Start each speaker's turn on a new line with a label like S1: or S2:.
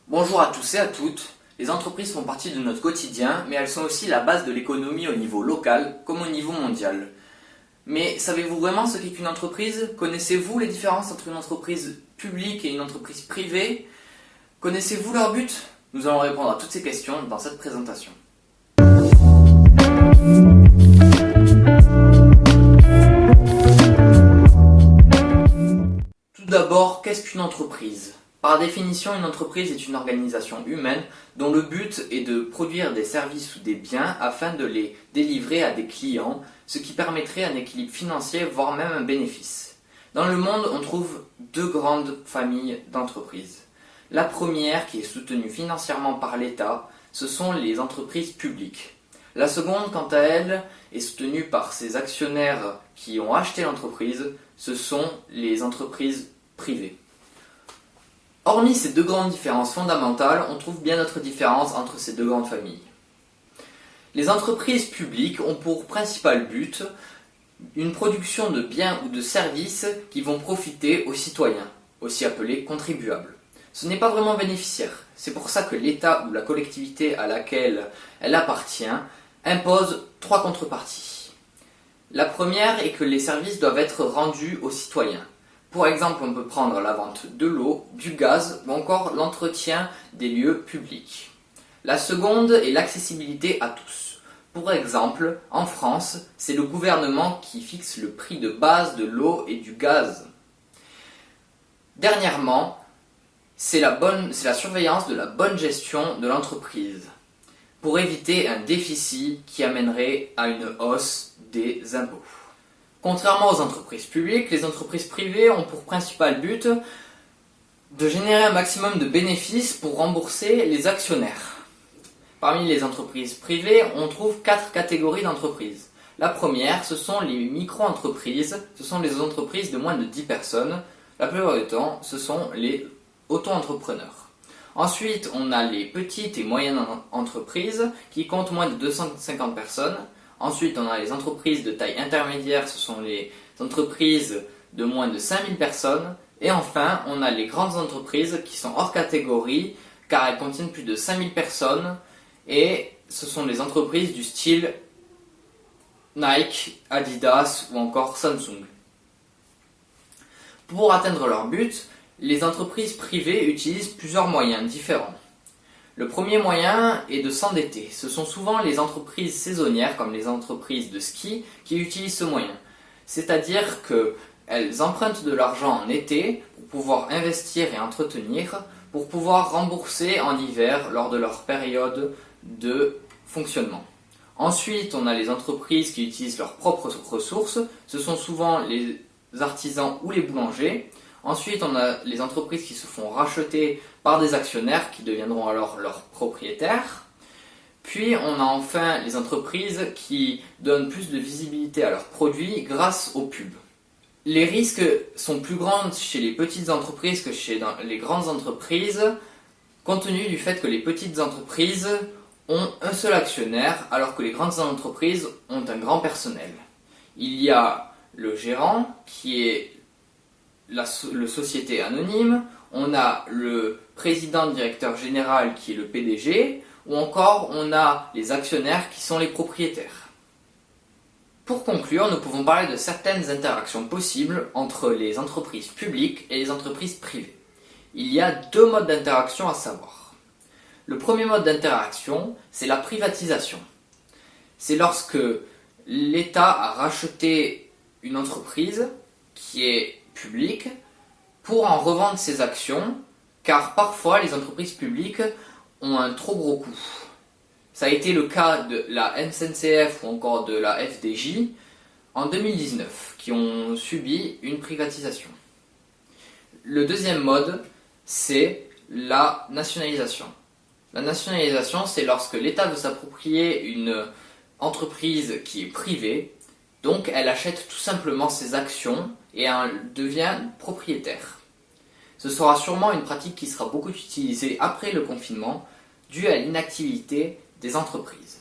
S1: Bonjour à tous et à toutes. Les entreprises font partie de notre quotidien, mais elles sont aussi la base de l'économie au niveau local comme au niveau mondial. Mais savez-vous vraiment ce qu'est qu'une entreprise? Connaissez-vous les différences entre une entreprise publique et une entreprise privée? Connaissez-vous leur but? Nous allons répondre à toutes ces questions dans cette présentation. Tout d'abord, qu'est-ce qu'une entreprise? Par définition, une entreprise est une organisation humaine dont le but est de produire des services ou des biens afin de les délivrer à des clients, ce qui permettrait un équilibre financier, voire même un bénéfice. Dans le monde, on trouve deux grandes familles d'entreprises. La première, qui est soutenue financièrement par l'État, ce sont les entreprises publiques. La seconde, quant à elle, est soutenue par ses actionnaires qui ont acheté l'entreprise, ce sont les entreprises privées. Hormis ces deux grandes différences fondamentales, on trouve bien d'autres différences entre ces deux grandes familles. Les entreprises publiques ont pour principal but une production de biens ou de services qui vont profiter aux citoyens, aussi appelés contribuables. Ce n'est pas vraiment bénéficiaire, c'est pour ça que l'État ou la collectivité à laquelle elle appartient impose trois contreparties. La première est que les services doivent être rendus aux citoyens. Pour exemple, on peut prendre la vente de l'eau, du gaz ou encore l'entretien des lieux publics. La seconde est l'accessibilité à tous. Pour exemple, en France, c'est le gouvernement qui fixe le prix de base de l'eau et du gaz. Dernièrement, c'est la surveillance de la bonne gestion de l'entreprise, pour éviter un déficit qui amènerait à une hausse des impôts. Contrairement aux entreprises publiques, les entreprises privées ont pour principal but de générer un maximum de bénéfices pour rembourser les actionnaires. Parmi les entreprises privées, on trouve quatre catégories d'entreprises. La première, ce sont les micro-entreprises, ce sont les entreprises de moins de 10 personnes. La plupart du temps, ce sont les auto-entrepreneurs. Ensuite, on a les petites et moyennes entreprises qui comptent moins de 250 personnes. Ensuite, on a les entreprises de taille intermédiaire, ce sont les entreprises de moins de 5000 personnes. Et enfin, on a les grandes entreprises qui sont hors catégorie car elles contiennent plus de 5000 personnes et ce sont les entreprises du style Nike, Adidas ou encore Samsung. Pour atteindre leur but, les entreprises privées utilisent plusieurs moyens différents. Le premier moyen est de s'endetter. Ce sont souvent les entreprises saisonnières, comme les entreprises de ski, qui utilisent ce moyen. C'est-à-dire qu'elles empruntent de l'argent en été pour pouvoir investir et entretenir, pour pouvoir rembourser en hiver lors de leur période de fonctionnement. Ensuite, on a les entreprises qui utilisent leurs propres ressources. Ce sont souvent les artisans ou les boulangers. Ensuite, on a les entreprises qui se font racheter par des actionnaires qui deviendront alors leurs propriétaires. Puis, on a enfin les entreprises qui donnent plus de visibilité à leurs produits grâce aux pubs. Les risques sont plus grands chez les petites entreprises que chez les grandes entreprises, compte tenu du fait que les petites entreprises ont un seul actionnaire, alors que les grandes entreprises ont un grand personnel. Il y a le gérant qui est le société anonyme, on a le président directeur général qui est le PDG, ou encore on a les actionnaires qui sont les propriétaires. Pour conclure, nous pouvons parler de certaines interactions possibles entre les entreprises publiques et les entreprises privées. Il y a deux modes d'interaction à savoir. Le premier mode d'interaction, c'est la privatisation. C'est lorsque l'État a racheté une entreprise qui est publique pour en revendre ses actions, car parfois les entreprises publiques ont un trop gros coût. Ça a été le cas de la SNCF ou encore de la FDJ en 2019, qui ont subi une privatisation. Le deuxième mode, c'est la nationalisation. La nationalisation, c'est lorsque l'État veut s'approprier une entreprise qui est privée, donc elle achète tout simplement ses actions et en devient propriétaire. Ce sera sûrement une pratique qui sera beaucoup utilisée après le confinement, due à l'inactivité des entreprises.